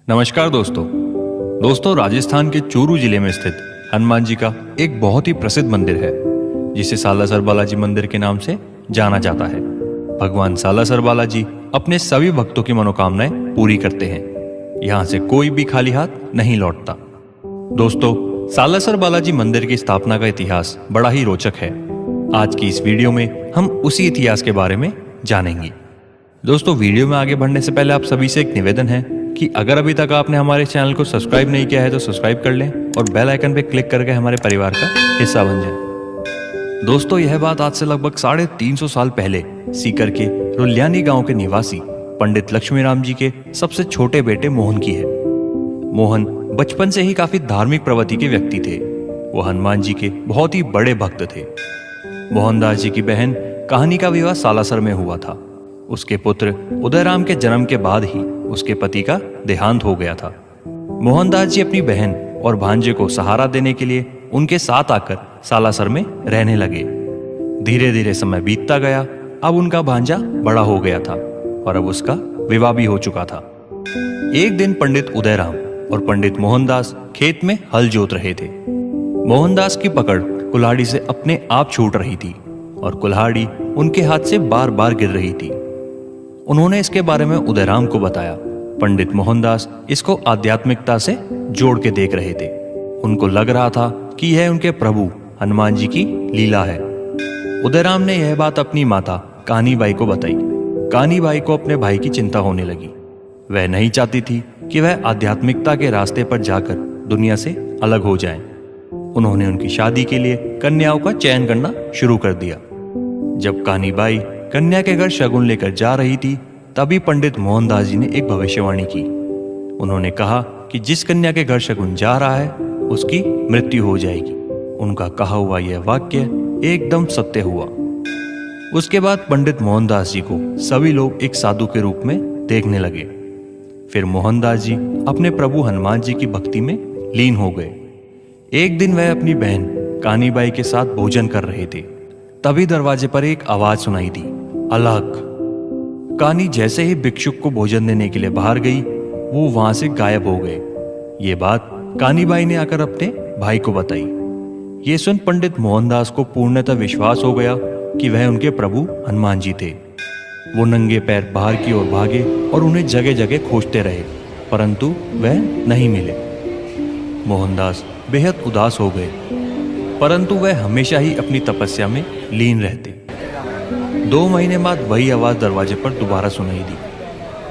नमस्कार दोस्तों राजस्थान के चूरू जिले में स्थित हनुमान जी का एक बहुत ही प्रसिद्ध मंदिर है जिसे सालासर बालाजी मंदिर के नाम से जाना जाता है। भगवान सालासर बालाजी अपने सभी भक्तों की मनोकामनाएं पूरी करते हैं। यहाँ से कोई भी खाली हाथ नहीं लौटता। दोस्तों, सालासर बालाजी मंदिर की स्थापना का इतिहास बड़ा ही रोचक है। आज की इस वीडियो में हम उसी इतिहास के बारे में जानेंगे। दोस्तों, वीडियो में आगे बढ़ने से पहले आप सभी से एक निवेदन है कि अगर अभी तक आपने हमारे चैनल को सब्सक्राइब नहीं किया है तो सब्सक्राइब कर लें और बेल आइकन पर क्लिक करके हमारे परिवार का हिस्सा बन जाएं। दोस्तों, यह बात आज से लगभग 350 साल पहले सीकर के रुल्यानी गांव के निवासी पंडित लक्ष्मीराम जी के सबसे छोटे बेटे मोहन की है। मोहन बचपन से ही काफी धार्मिक प्रवृत्ति के व्यक्ति थे। वो हनुमान जी के बहुत ही बड़े भक्त थे। मोहनदास जी की बहन कहानी का विवाह सालासर में हुआ था। उसके पुत्र उदयराम के जन्म के बाद ही उसके पति का देहांत हो गया था। मोहनदास जी अपनी बहन और भांजे को सहारा देने के लिए उनके साथ आकर सालासर में रहने लगे। धीरे धीरे समय बीतता गया। अब उनका भांजा बड़ा हो गया था और अब उसका विवाह भी हो चुका था। एक दिन पंडित उदयराम और पंडित मोहनदास खेत में हल जोत रहे थे। मोहनदास की पकड़ कुल्हाड़ी से अपने आप छूट रही थी और कुल्हाड़ी उनके हाथ से बार बार गिर रही थी। उन्होंने इसके बारे में उदयराम को बताया। पंडित मोहनदास इसको आध्यात्मिकता से जोड़ के देख रहे थे। उनको लग रहा था कि यह उनके प्रभु हनुमान जी की लीला है। उदयराम ने यह बात अपनी माता कानी बाई को बताई। कानी बाई को अपने भाई की चिंता होने लगी। वह नहीं चाहती थी कि वह आध्यात्मिकता के रास्ते पर जाकर दुनिया से अलग हो जाए। उन्होंने उनकी शादी के लिए कन्याओं का चयन करना शुरू कर दिया। जब कानी बाई कन्या के घर शगुन लेकर जा रही थी, तभी पंडित मोहनदास जी ने एक भविष्यवाणी की। उन्होंने कहा कि जिस कन्या के घर शगुन जा रहा है उसकी मृत्यु हो जाएगी। उनका कहा हुआ यह वाक्य एकदम सत्य हुआ। उसके बाद पंडित मोहनदास जी को सभी लोग एक साधु के रूप में देखने लगे। फिर मोहनदास जी अपने प्रभु हनुमान जी की भक्ति में लीन हो गए। एक दिन वह अपनी बहन कानीबाई के साथ भोजन कर रहे थे। तभी दरवाजे पर एक आवाज सुनाई दी, अलग। कानी जैसे ही भिक्षुक को भोजन देने के लिए बाहर गई, वो वहां से गायब हो गए। ये बात कानीबाई ने आकर अपने भाई को बताई। ये सुन पंडित मोहनदास को पूर्णतः विश्वास हो गया कि वह उनके प्रभु हनुमान जी थे। वो नंगे पैर बाहर की ओर भागे और उन्हें जगह जगह खोजते रहे, परंतु वह नहीं मिले। मोहनदास बेहद उदास हो गए, परंतु वह हमेशा ही अपनी तपस्या में लीन रहते। 2 महीने बाद वही आवाज दरवाजे पर दोबारा सुनाई दी।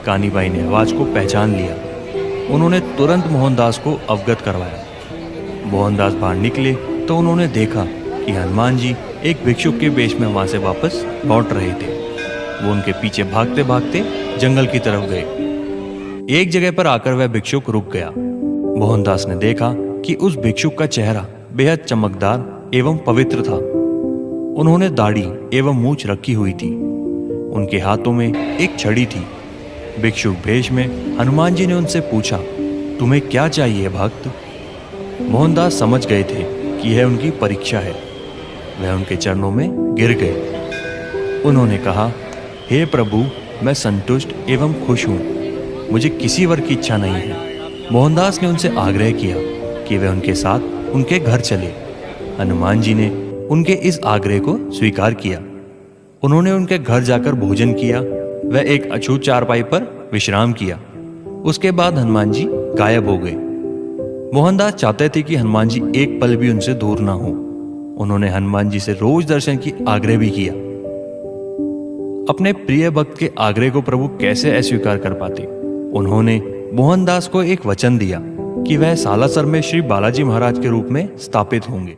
कानीबाई ने आवाज को पहचान लिया। उन्होंने तुरंत मोहनदास को अवगत करवाया। मोहनदास बाहर निकले तो उन्होंने देखा कि हनुमान जी एक भिक्षुक के वेश में वहां से वापस लौट रहे थे। वो उनके पीछे भागते भागते जंगल की तरफ गए। एक जगह पर आकर वह भिक्षुक रुक गया। मोहनदास ने देखा कि उस भिक्षुक का चेहरा बेहद चमकदार एवं पवित्र था। उन्होंने दाढ़ी एवं मूंछ रखी हुई थी। उनके हाथों में एक छड़ी थी। भिक्षुक भेष में हनुमान जी ने उनसे पूछा, तुम्हें क्या चाहिए भक्त? मोहनदास समझ गए थे कि यह उनकी परीक्षा है। वह उनके चरणों में गिर गए। उन्होंने कहा, हे प्रभु, मैं संतुष्ट एवं खुश हूं। मुझे किसी वर की इच्छा नहीं है। मोहनदास ने उनसे आग्रह किया कि वे उनके साथ उनके घर चले। हनुमान जी ने उनके इस आग्रह को स्वीकार किया। उन्होंने उनके घर जाकर भोजन किया। वह एक अछूत चारपाई पर विश्राम किया। उसके बाद हनुमान जी गायब हो गए। मोहनदास चाहते थे कि हनुमान जी एक पल भी उनसे दूर ना हो। उन्होंने हनुमान जी से रोज दर्शन की आग्रह भी किया। अपने प्रिय भक्त के आग्रह को प्रभु कैसे अस्वीकार कर पाते। उन्होंने मोहनदास को एक वचन दिया कि वह सालासर में श्री बालाजी महाराज के रूप में स्थापित होंगे।